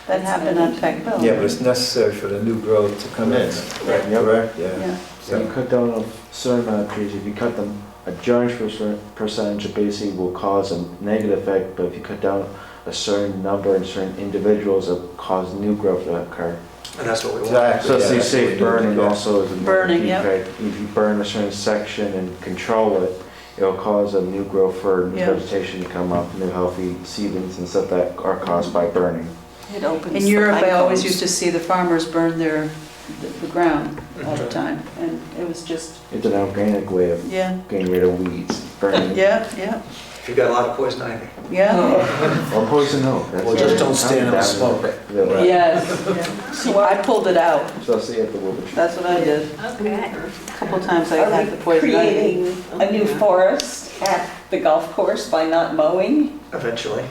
That happened on Peck Hill. Yeah, but it's necessary for the new growth to come in, Right, yep. correct? Yeah. Yeah. So you cut down a certain amount of trees, if you cut them a giant percentage, it basically will cause a negative effect, but if you cut down a certain number and certain individuals, it cause new growth to occur. And that's what we want. Exactly. So as yeah, you that's say, what we do, burning yeah. also is a Burning, negative yep. effect. If you burn a certain section and control it, it'll cause a new growth for new Yeah. vegetation to come up, new healthy seedlings and stuff that are caused by burning. It opens In the Europe, I pine always cones. used to see the farmers burn the ground all the time, and it was just, It's an organic way of yeah, getting rid of weeds, burning. yeah, yeah, If you've got a lot of poison ivy. yeah. Or poison oak. that's Well, it. just don't stand in the smoke. Yeah. Yes. So I pulled it out, So I'll see you at the Watershed. that's what I did. Okay. A couple times I Are had we the poison ivy. creating a new forest at the golf course by not mowing? Eventually.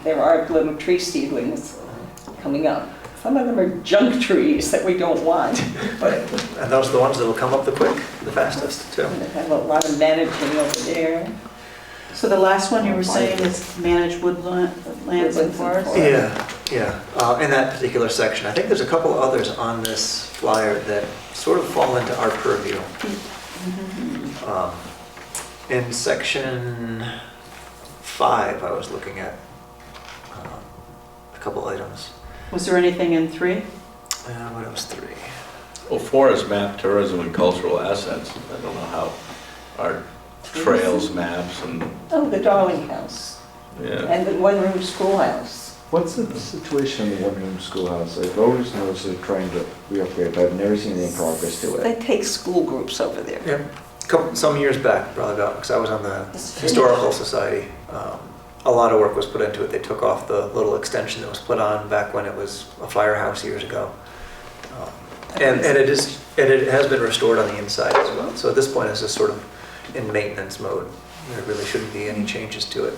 There are little tree seedlings coming up. Some of them are junk trees that we don't want, but And those are the ones that'll come up the fastest, too. they have a lot of managing over there. So the last one you were saying is manage woodland, lands and forests? Yeah, yeah, in that particular section. I think there's a couple others on this flyer that sort of fall into our purview. In section 5, I was looking at a couple items. Was there anything in 3? What else, 3? Well, forest map, tourism and cultural assets. I don't know how our trails maps and, Oh, the Darling House yeah. and the one-room schoolhouse. What's the situation in the one-room schoolhouse? I've always noticed they're trying to re-upgrade, but I've never seen any progress to They it. take school groups over there. Yep. Some years back, probably about, because I was on the It's Historical Society, a lot of work was put into it. They took off the little extension that was put on back when it was a firehouse years ago. And it has been restored on the inside as well. So at this point, it's just sort of in maintenance mode. There really shouldn't be any changes to it.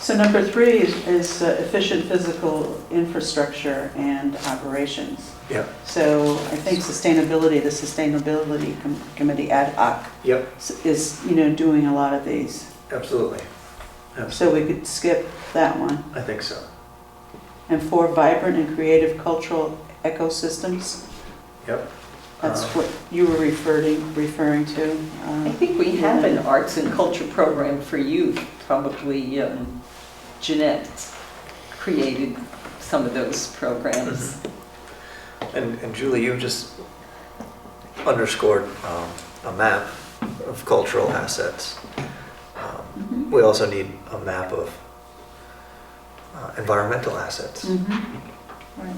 So number 3 is efficient physical infrastructure and operations. Yep, So I think sustainability, the Sustainability Committee ad hoc yep, is, doing a lot of these. absolutely. So Absolutely. we could skip that one. I think so. And 4, vibrant and creative cultural ecosystems. Yep. That's what you were referring to. I think we have an arts and culture program for youth. Probably Jeanette created some of those programs. And Julie, you just underscored a map of cultural assets. We also need a map of environmental assets. Mhm. Right.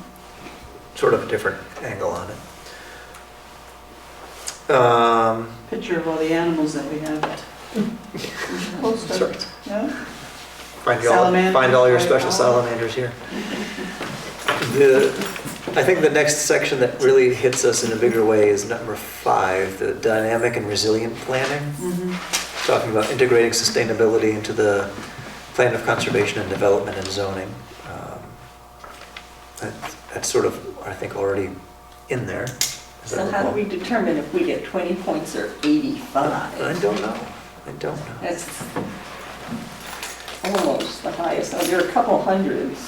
Sort of a different angle on it. Picture of all the animals that we have. Poster. Sorry. Yeah. Find all your special salamanders here. I think the next section that really hits us in a bigger way is number 5, the dynamic and resilient planning. Mhm. Talking about integrating sustainability into the plan of conservation and development and zoning. That's sort of, I think, already in there. as I So how do recall. we determine if we get 20 points or 85? I don't know. I don't know. That's almost the highest. Oh, there are a couple hundreds.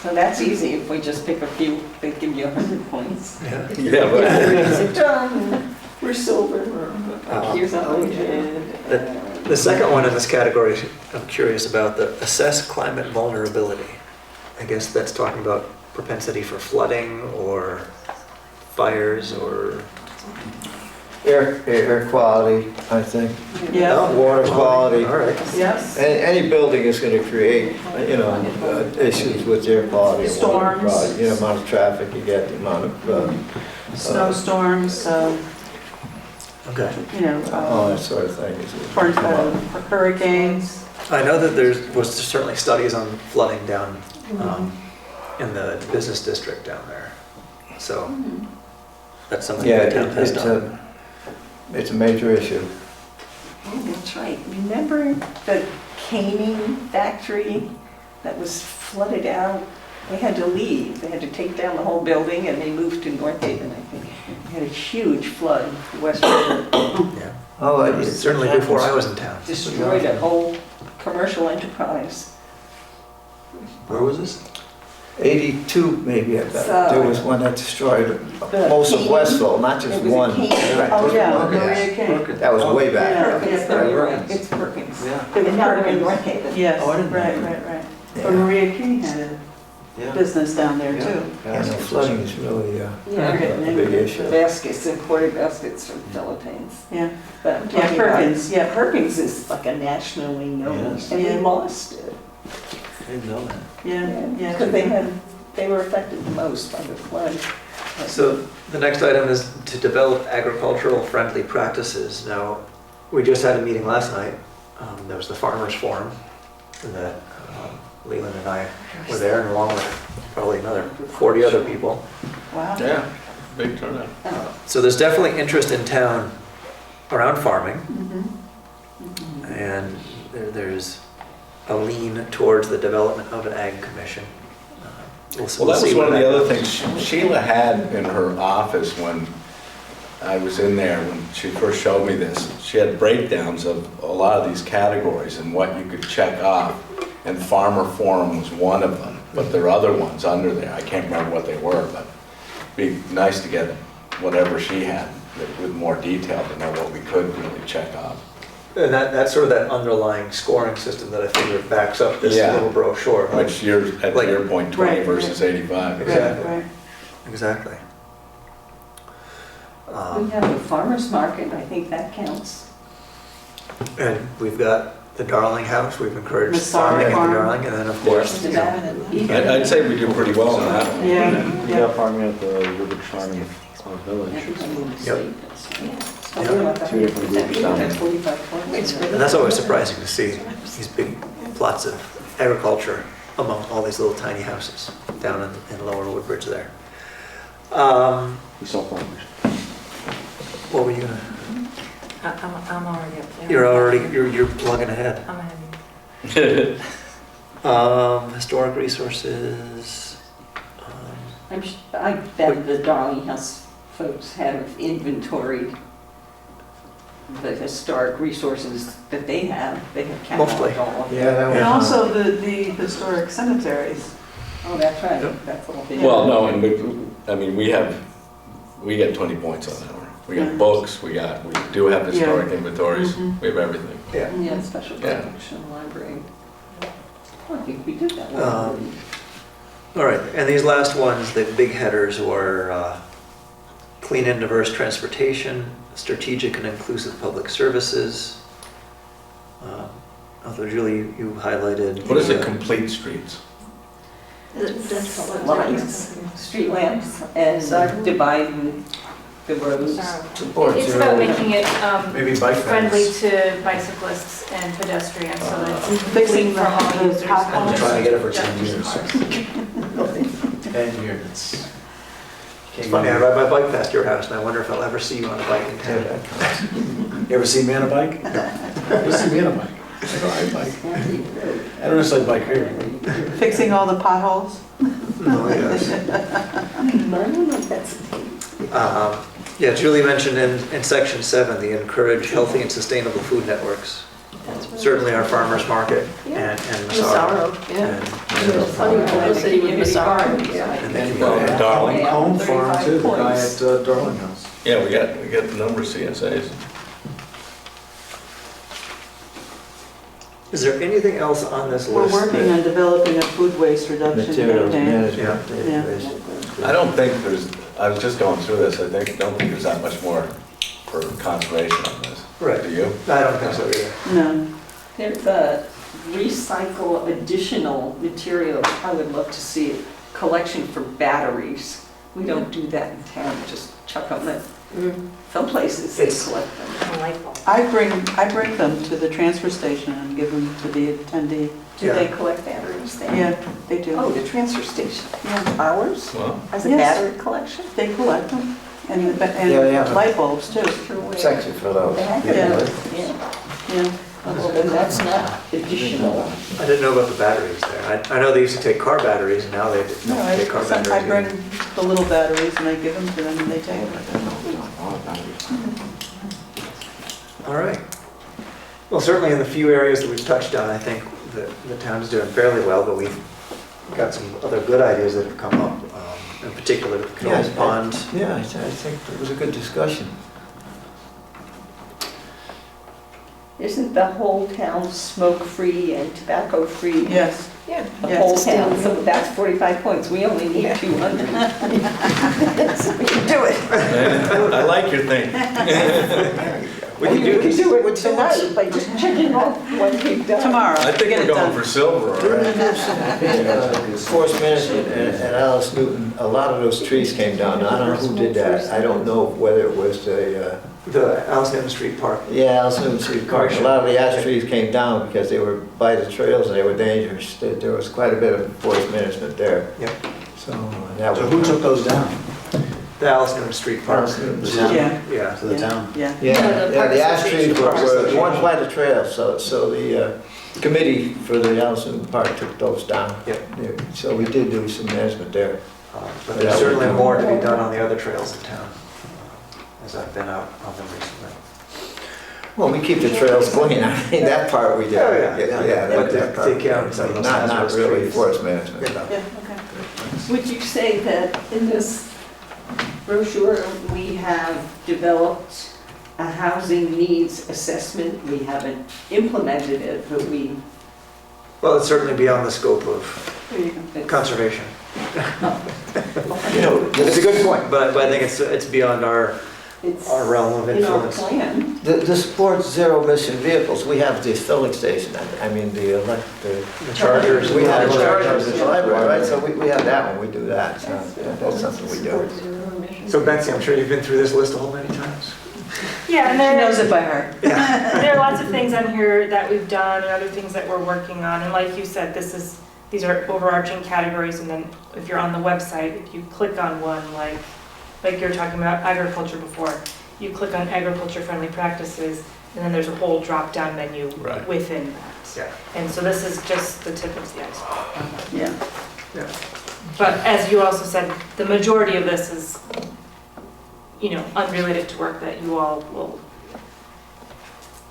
So that's easy. If we just pick a few, they give you 100 points. Yeah. Yeah, but It's done. We're silver. Here's 100. The second one in this category, I'm curious about the assess climate vulnerability. I guess that's talking about propensity for flooding or fires or... Air quality, I think, Yeah. water quality. All right. Yes. Any building is going to create, issues with air quality and water Storms. quality. The amount of traffic you get, the amount of, Snowstorms, Okay. all that sort of thing. hurricanes. I know that there was certainly studies on flooding down in the business district down there. So that's something Yeah, the town has done. it's a major issue. Oh, that's right. Remember the caning factory that was flooded out? They had to leave. They had to take down the whole building and they moved to North Haven, I think. They had a huge flood in West River. Yeah. Oh, It was certainly before I was in town. Destroyed a whole commercial enterprise. Where was this? 82 maybe, I bet. So- There was one that destroyed The most of Canaan- Westville, not just It was a one. Canaan- Right, Oh, just yeah, one, Maria King. That was way back. Yeah. Perkins, no, you're right. It's Perkins. Yeah. And now they're in North Haven. Yes, Oh, I didn't know right, that. right. Yeah. But Maria King had a Yeah. business down there too. And the flooding is really Yeah, a big issue. baskets, imported baskets from Philippines. Yeah, But I'm yeah, talking about, Perkins, yeah. Perkins is like a nationally known, Yes. and Yeah. they lost it. I didn't know that. Yeah. Because they were affected the most by the flood. So the next item is to develop agricultural friendly practices. Now, we just had a meeting last night. There was the Farmers Forum that Leland and I were there, and along with probably another 40 other people. Wow. Yeah, big turnout. So there's definitely interest in town around farming, Mhm. and there's a lean towards the development of an ag commission. Well, that was one of the other things Sheila had in her office when I was in there, when she first showed me this. She had breakdowns of a lot of these categories and what you could check off. And Farmer Forum was one of them, but there are other ones under there. I can't remember what they were, but it'd be nice to get whatever she had with more detail to know what we could really check off. And that's sort of that underlying scoring system that I figure backs up this Yeah. little brochure. Which you're, at Like- your point, 20 Right. versus 85. Exactly. Right. Exactly. We have the farmer's market, I think that counts. And we've got the Darling House, we've encouraged Masara farming in Farm. Darling, and then of course, Is that- I'd say we do pretty well on that one. Yeah, You yeah. got farming at the Woodbridge Farming Village. Yep. So we're like Two different groups down there. 45 points. and that's always surprising to see, these big plots of agriculture among all these little tiny houses down in Lower Woodbridge there. We saw farmers. What were you gonna, I'm already up there. you're plugging ahead. I'm ahead. Historic resources, I bet the Darling House folks have inventoried the historic resources that they have. They have Mostly. cataloged all of them. Yeah, that was. And also the historic cemeteries. Oh, that's right. Yep. That's all been. Well, no, and we get 20 points on that one. We got Yeah. books, we do have historic Yeah. inventories, Mhm. we have everything. yeah. Yeah, special Yeah. collection library. Oh, I think we did that one. All right, and these last ones, the big headers were clean and diverse transportation, strategic and inclusive public services. Although Julie, you highlighted. What is it, complete streets? Lights, street lamps, and dividing the roads. Support It's zero. about making it Maybe bike friendly paths. to bicyclists and pedestrians, so that it's Fixing complete for all the users. potholes. I'm trying to get it for Yeah. 10 years. 10 years. It's funny, I ride my bike past your house and I wonder if I'll ever see you on a bike in Canada. You ever see me on a bike? You ever see me on a bike? I ride a bike. I don't necessarily bike here. Fixing all the potholes. Oh, yes. I don't know if that's a thing. Yeah, Julie mentioned in section 7, the encourage healthy and sustainable food networks. Certainly our farmers market and Massaro. Massaro, yeah. And Funny publicity with Massaro, yeah. and the Well, community. Darling. Home farm too, the guy 35 at Darling House. Yeah, we got the number of CSAs. Is there anything else on this We're list? working on developing a food waste reduction Materials campaign. management. Yeah. database. I don't think I was just going through this, don't think there's that much more for conservation on this. Right. Do you? I don't think so either. No, There's a recycle additional material, I would love to see, collection for batteries. We don't do that in town, just chuck them Some places they It's- collect them. Light bulb. I bring them to the transfer station and give them to the attendee. Do Yeah. they collect batteries there? Yeah, they do. Oh, the transfer station. Yeah. Ours? Well, As a Yes. battery collection? They collect them, and Yeah, yeah. light bulbs too. Section for those. Yeah. Yeah. Yeah. Well, then that's not additional. I didn't know about the batteries there. I know they used to take car batteries, and now they No, don't take car batteries. I bring the little batteries and I give them to them and they take them. All right. Well, certainly in the few areas that we've touched on, I think the town's doing fairly well, but we've got some other good ideas that have come up, in particular the Knowles Yes, Pond. Yeah, I think it was a good discussion. Isn't the whole town smoke-free and tobacco-free? Yes. Yeah. The Yes. whole town, so that's 45 points, we only need 200. So we can do it. I like your thing. We Or can you do can this. do it tonight by just checking off what we've done. Tomorrow. I think get we're it going done. for silver already. Forest Management and Alice Newton, a lot of those trees came down. I don't know who did that. I don't know whether it was the, The Alice Newton Street Park. yeah, Alice Newton Street Park. A lot of the ash trees came down because they were by the trails and they were dangerous. There was quite a bit of forest management there. Yep. So that So was. who took those down? The Alice Newton Street Park. Alice Newton The Street. town? Yeah. Yeah. To the town? Yeah. Yeah, the yeah, the ash Park trees were Association. ones by the trail, so the committee for the Alice Newton Park took those down. Yep. Yeah, so we did do some management there. But there's certainly more to be done on the other trails in town, as I've been out on them recently. Well, we keep the trails clean, I mean, that part we do. Oh, yeah. But that part. take care of some of those Not hazardous really trees. forest management. Yeah. Yeah, okay. Would you say that in this brochure, we have developed a housing needs assessment? We haven't implemented it, but we, Well, it's certainly beyond the scope of There you go. conservation. You know, It's a good point, but I think it's beyond our it's realm of in our influence. plan. the sports zero emission vehicles, we have the filling station, I mean, the The chargers. we have the library. chargers at the library, right? So we have that one, we do that, so that's something we do. So Betsy, I'm sure you've been through this list a whole many times. Yeah, and She knows there, it by heart. there are lots of things on here that we've done and other things that we're working on. And like you said, these are overarching categories. And then if you're on the website, if you click on one, like you were talking about agriculture before, you click on agriculture friendly practices, and then there's a whole drop down menu Right. within that. Yeah. And so this is just the tip of the iceberg. Yeah. But as you also said, the majority of this is, unrelated to work that you all will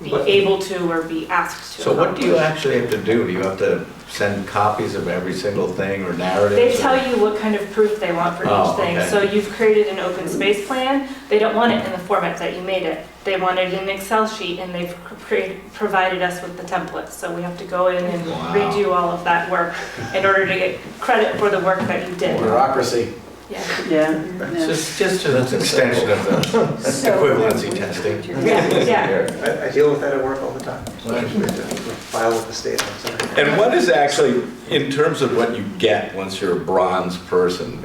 be But- able to or be asked to. So what do you accomplish. actually have to do? Do you have to send copies of every single thing or narratives? They or- tell you what kind of proof they want for Oh, each thing. okay. So you've created an open space plan. They don't want it in the format that you made it. They want it in an Excel sheet, and they've provided us with the templates. So we have to go in and Wow. redo all of that work in order to get credit for the work that you did. Bureaucracy. Yeah. Yeah. Yeah. Just an extension of the So- equivalency testing. Yeah. I deal with that at work all the time. So we have to file with the state. And what is actually, in terms of what you get once you're a bronze person?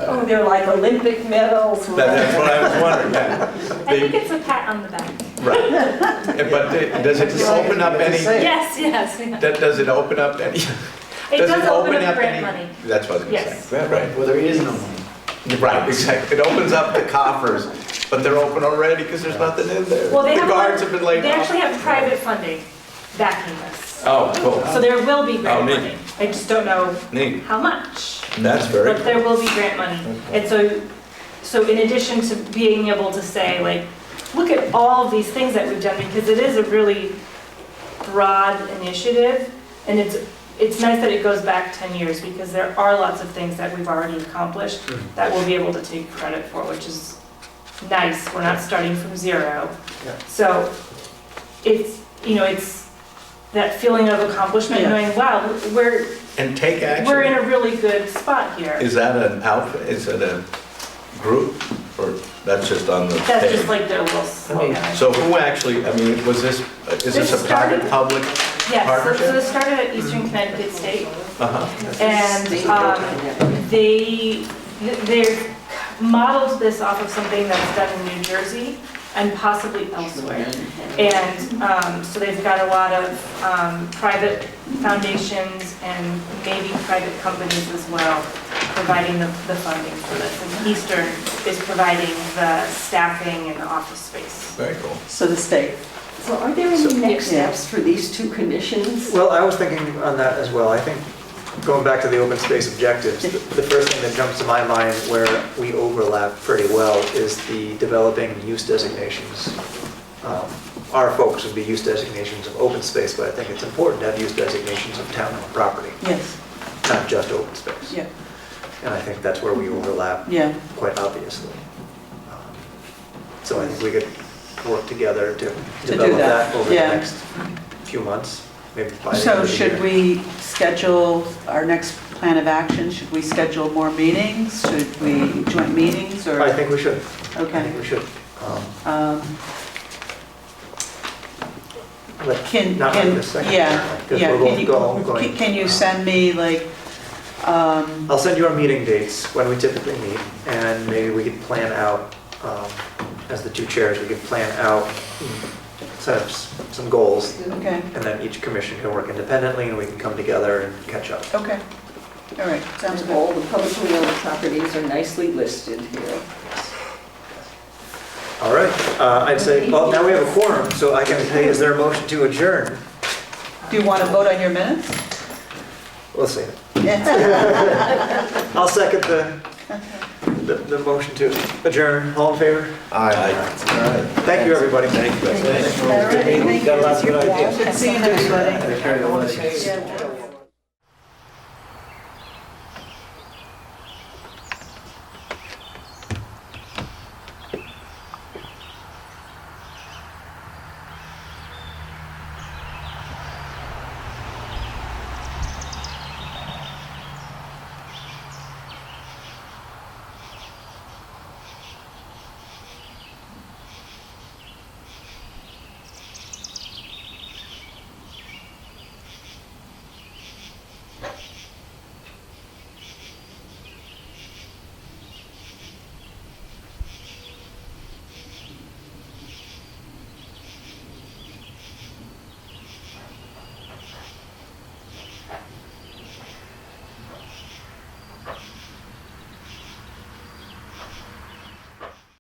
Oh, they're like Olympic medals. That's what I was wondering. yeah. I think it's a pat on the back. Right. But does it open up any, Yes, yes. does it open up any? It does open open up grant any- money. That's what I was gonna Yes. say. Right. Well, there is no money. Right, exactly. It opens up the coffers, but they're open already because there's nothing in there. Well, they The have, guards have been laid they off. actually have private funding backing this. Oh, cool. So there will be grant Oh, neat. money. I just don't know Neat. how much. That's very But there will be grant money. And so in addition to being able to say, like, look at all of these things that we've done, because it is a really broad initiative, and it's nice that it goes back 10 years, because there are lots of things that we've already accomplished that we'll be able to take credit for, which is nice. We're not starting from zero. Yeah. So it's that feeling of accomplishment, Yeah. knowing, wow, we're And take in action. a really good spot here. Is that an outfit, is it a group, or that's just on the That's page? just like their little slogan. So who actually, I mean, is this a This private, started- public? Yes, so partnership? this started at Eastern Connecticut State, Uh-huh. and they're modeled this off of something that's done in New Jersey and possibly elsewhere. And so they've got a lot of private foundations and maybe private companies as well providing the funding for this. And Eastern is providing the staffing and the office space. Very cool. So the state. So are there any next Yeah. steps for these two commissions? Well, I was thinking on that as well. I think, going back to the open space objectives, the first thing that jumps to my mind where we overlap pretty well is the developing use designations. Our focus would be use designations of open space, but I think it's important to have use designations of town-owned property, Yes, not just open space. yeah, And I think that's where we overlap yeah. quite obviously. So I think we could work together to do develop that, that over the yeah. next few months, maybe by the end So of the should year. we schedule our next plan of action? Should we schedule more meetings? Should we joint meetings or? I think we should. I Okay. think we should. But Can, not right this second. yeah, Because yeah. we're Can both going. Can you send me like, I'll send you our meeting dates when we typically meet, and maybe we could plan out, as the two chairs, we could plan out, set up some goals, okay, and then each commission can work independently, and we can come together and catch up. okay. All right, sounds And good. all the publicly owned properties are nicely listed here. All right, I'd say, well, now we have a quorum, so I can say, is there a motion to adjourn? Do you want to vote on your minutes? We'll see. Yeah. I'll second the motion to adjourn. All in favor? Aye. Thank you, everybody. Thank you. All right, thank Got lots of good ideas. Good seeing everybody. Take care of the ladies. Yeah.